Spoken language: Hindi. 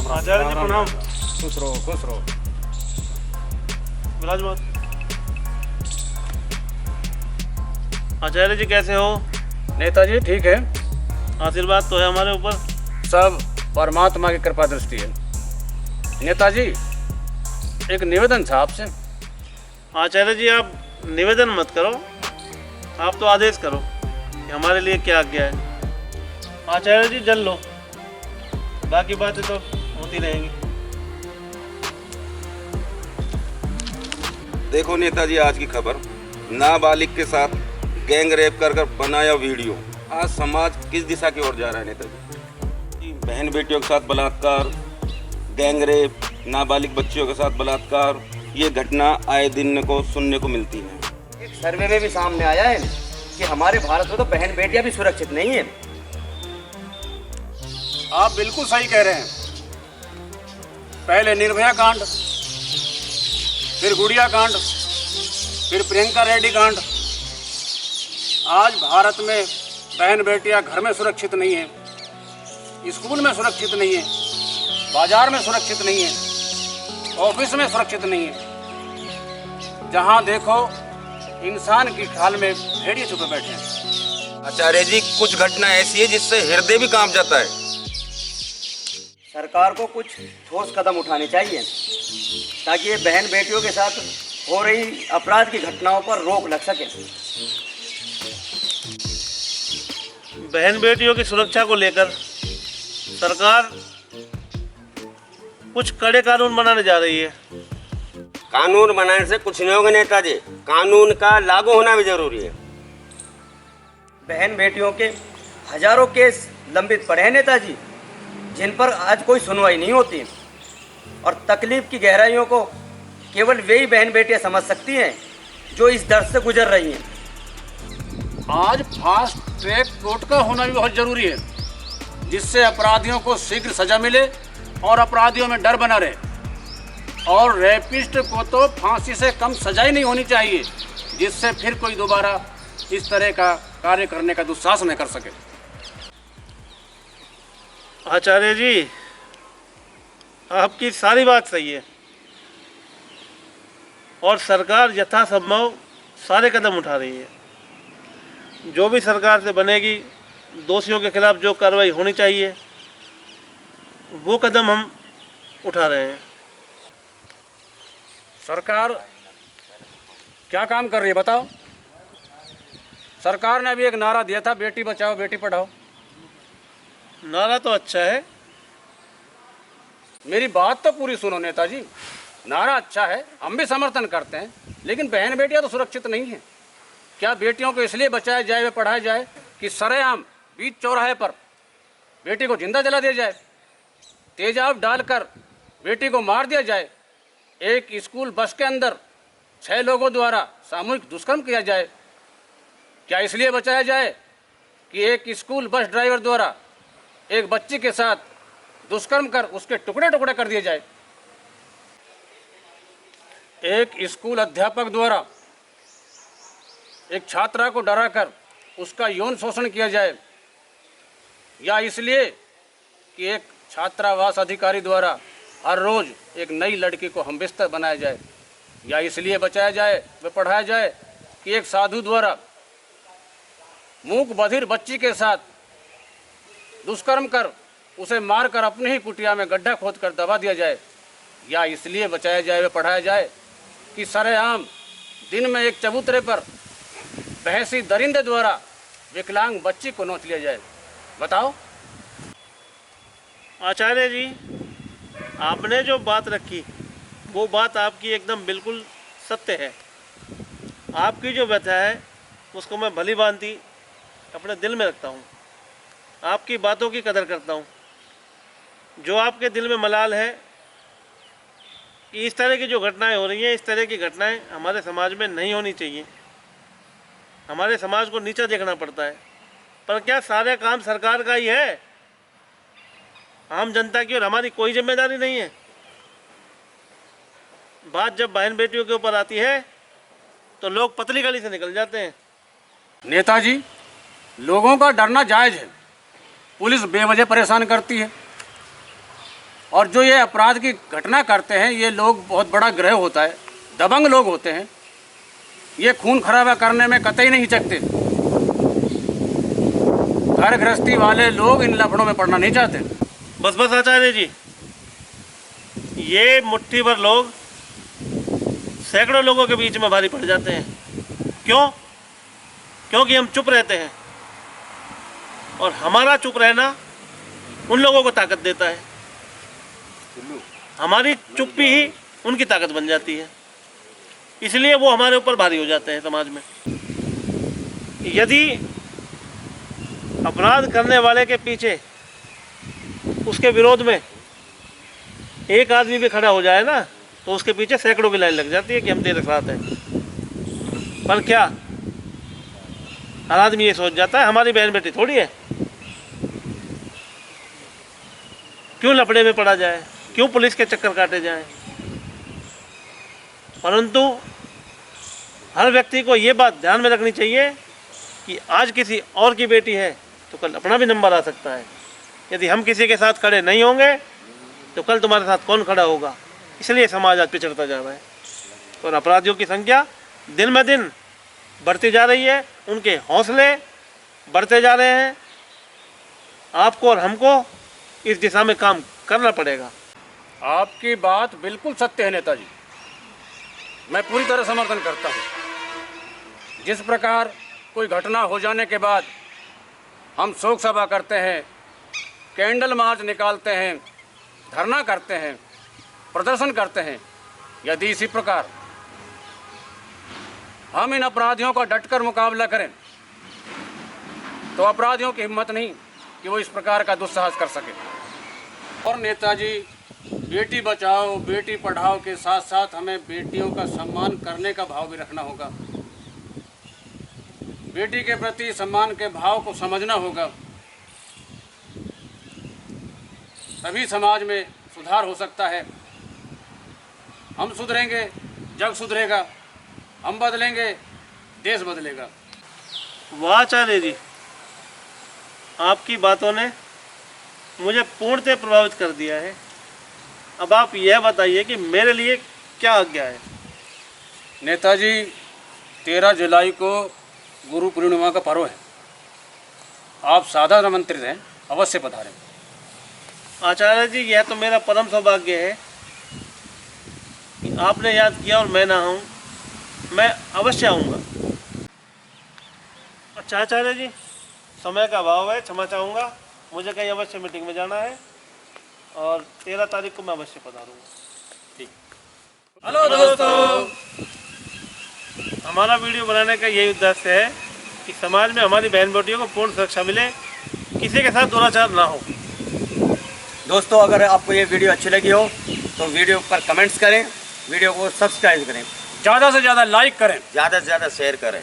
आचार्य जी प्रणाम। खुश रहो खुश रहो। विराजमान। आचार्य जी कैसे हो? नेताजी ठीक है, आशीर्वाद तो है हमारे ऊपर। सब परमात्मा की कृपा दृष्टि है। नेताजी एक निवेदन था आपसे। आचार्य जी आप निवेदन मत करो, आप तो आदेश करो कि हमारे लिए क्या आज्ञा है। आचार्य जी जल लो, बाकी बातें तो होती रहेंगी। देखो नेताजी, आज की खबर, नाबालिग के साथ गैंग रेप कर बनाया वीडियो। आज समाज किस दिशा की ओर जा रहा है नेताजी? बहन बेटियों के साथ बलात्कार, गैंग रेप, नाबालिग बच्चियों के साथ बलात्कार, ये घटना आए दिन को सुनने को मिलती है। एक सर्वे में भी सामने आया है कि हमारे भारत में तो बहन बेटियां भी सुरक्षित नहीं है। आप बिल्कुल सही कह रहे हैं। पहले निर्भया कांड, फिर गुड़िया कांड, फिर प्रियंका रेड्डी कांड। आज भारत में बहन बेटियां घर में सुरक्षित नहीं है, स्कूल में सुरक्षित नहीं है, बाजार में सुरक्षित नहीं है, ऑफिस में सुरक्षित नहीं है। जहां देखो इंसान की खाल में भेड़िए छुपे बैठे हैं। आचार्य जी, कुछ घटना ऐसी है जिससे हृदय भी कांप जाता है। सरकार को कुछ ठोस कदम उठाने चाहिए ताकि ये बहन बेटियों के साथ हो रही अपराध की घटनाओं पर रोक लग सके। बहन बेटियों की सुरक्षा को लेकर सरकार कुछ कड़े कानून बनाने जा रही है। कानून बनाने से कुछ नहीं होगा नेताजी, कानून का लागू होना भी जरूरी है। बहन बेटियों के हजारों केस लंबित पड़े हैं नेताजी, जिन पर आज कोई सुनवाई नहीं होती, और तकलीफ की गहराइयों को केवल वही बहन बेटियां समझ सकती हैं जो इस दर्द से गुजर रही हैं। आज फास्ट ट्रैक कोर्ट का होना भी बहुत जरूरी है, जिससे अपराधियों को शीघ्र सजा मिले और अपराधियों में डर बना रहे। और रेपिस्ट को तो फांसी से कम सजा ही नहीं होनी चाहिए, जिससे फिर कोई दोबारा इस तरह का कार्य करने का दुस्साहस न कर सके। आचार्य जी आपकी सारी बात सही है और सरकार यथासंभव सारे कदम उठा रही है। जो भी सरकार से बनेगी, दोषियों के खिलाफ जो कार्रवाई होनी चाहिए वो कदम हम उठा रहे हैं। सरकार क्या काम कर रही है बताओ? सरकार ने अभी एक नारा दिया था, बेटी बचाओ बेटी पढ़ाओ। नारा तो अच्छा है। मेरी बात तो पूरी सुनो नेताजी। नारा अच्छा है, हम भी समर्थन करते हैं, लेकिन बहन बेटियां तो सुरक्षित नहीं हैं। क्या बेटियों को इसलिए बचाया जाए व पढ़ाया जाए कि सरेआम बीच चौराहे पर बेटी को जिंदा जला दिया जाए, तेजाब डालकर बेटी को मार दिया जाए, एक स्कूल बस के अंदर 6 लोगों द्वारा सामूहिक दुष्कर्म किया जाए? क्या इसलिए बचाया जाए कि एक स्कूल बस ड्राइवर द्वारा एक बच्ची के साथ दुष्कर्म कर उसके टुकड़े टुकड़े कर दिए जाए? एक स्कूल अध्यापक द्वारा एक छात्रा को डराकर उसका यौन शोषण किया जाए? या इसलिए कि एक छात्रावास अधिकारी द्वारा हर रोज एक नई लड़की को हमबिस्तर बनाया जाए? या इसलिए बचाया जाए व पढ़ाया जाए कि एक साधु द्वारा मूक बधिर बच्ची के साथ दुष्कर्म कर उसे मारकर अपनी ही कुटिया में गड्ढा खोदकर दबा दिया जाए? या इसलिए बचाया जाए व पढ़ाया जाए कि सरेआम दिन में एक चबूतरे पर भैंसी दरिंदे द्वारा विकलांग बच्ची को नोच लिया जाए? बताओ। आचार्य जी आपने जो बात रखी वो बात आपकी एकदम बिल्कुल सत्य है। आपकी जो व्यथा है उसको मैं भली भांति अपने दिल में रखता हूँ, आपकी बातों की कदर करता हूँ। जो आपके दिल में मलाल है कि इस तरह की जो घटनाएं हो रही हैं, इस तरह की घटनाएं हमारे समाज में नहीं होनी चाहिए। हमारे समाज को नीचा देखना पड़ता है, पर क्या सारे काम सरकार का ही है? आम जनता की और हमारी कोई जिम्मेदारी नहीं है? बात जब बहन बेटियों के ऊपर आती है तो लोग पतली गली से निकल जाते हैं। नेताजी, लोगों का डरना जायज है। पुलिस बेवजह परेशान करती है, और जो ये अपराध की घटना करते हैं ये लोग बहुत बड़ा ग्रह होता है, दबंग लोग होते हैं। ये खून खराबा करने में कतई नहीं चकते। घर गृहस्थी वाले लोग इन लफड़ों में पड़ना नहीं चाहते। बस बस आचार्य जी, ये मुट्ठी भर लोग सैकड़ों लोगों के बीच में भारी पड़ जाते हैं। क्यों? क्योंकि हम चुप रहते हैं, और हमारा चुप रहना उन लोगों को ताकत देता है। हमारी चुप्पी ही उनकी ताकत बन जाती है, इसलिए वो हमारे ऊपर भारी हो जाते हैं समाज में। यदि अपराध करने वाले के पीछे उसके विरोध में एक आदमी भी खड़ा हो जाए ना, तो उसके पीछे सैकड़ों की लाइन लग जाती है कि हम तेरे साथ हैं। पर क्या हर आदमी ये सोच जाता है हमारी बहन बेटी थोड़ी है, क्यों लफड़े में पड़ा जाए, क्यों पुलिस के चक्कर काटे जाएं। परंतु हर व्यक्ति को ये बात ध्यान में रखनी चाहिए कि आज किसी और की बेटी है तो कल अपना भी नंबर आ सकता है। यदि हम किसी के साथ खड़े नहीं होंगे तो कल तुम्हारे साथ कौन खड़ा होगा। इसलिए समाज आज पिछड़ता जा रहा है और अपराधियों की संख्या दिन में दिन बढ़ती जा रही है, उनके हौसले बढ़ते जा रहे हैं। आपको और हमको इस दिशा में काम करना पड़ेगा। आपकी बात बिल्कुल सत्य है नेताजी, मैं पूरी तरह समर्थन करता हूँ। जिस प्रकार कोई घटना हो जाने के बाद हम शोक सभा करते हैं, कैंडल मार्च निकालते हैं, धरना करते हैं, प्रदर्शन करते हैं, यदि इसी प्रकार हम इन अपराधियों का डटकर मुकाबला करें तो अपराधियों की हिम्मत नहीं कि वो इस प्रकार का दुस्साहस कर सके। और नेताजी, बेटी बचाओ बेटी पढ़ाओ के साथ साथ हमें बेटियों का सम्मान करने का भाव भी रखना होगा। बेटी के प्रति सम्मान के भाव को समझना होगा, तभी समाज में सुधार हो सकता है। हम सुधरेंगे, जग सुधरेगा, हम बदलेंगे, देश बदलेगा। वाह आचार्य जी, आपकी बातों ने मुझे पूर्णतः प्रभावित कर दिया है। अब आप यह बताइए कि मेरे लिए क्या आज्ञा है। नेताजी, 13 जुलाई को गुरु पूर्णिमा का पर्व है, आप सादर आमंत्रित हैं, अवश्य पधारें। आचार्य जी, यह तो मेरा परम सौभाग्य है कि आपने याद किया और मैं ना हूँ, मैं अवश्य आऊँगा। अच्छा आचार्य जी, समय का अभाव है, क्षमा चाहूँगा, मुझे कहीं अवश्य मीटिंग में जाना है और 13 तारीख को मैं अवश्य पधारूँगा। ठीक। हेलो दोस्तों, हमारा वीडियो बनाने का यही उद्देश्य है कि समाज में हमारी बहन बेटियों को पूर्ण सुरक्षा मिले, किसी के साथ दुराचार ना हो। दोस्तों, अगर आपको ये वीडियो अच्छी लगी हो तो वीडियो पर कमेंट्स करें, वीडियो को सब्सक्राइब करें, ज़्यादा से ज़्यादा लाइक करें, ज़्यादा से ज़्यादा शेयर करें।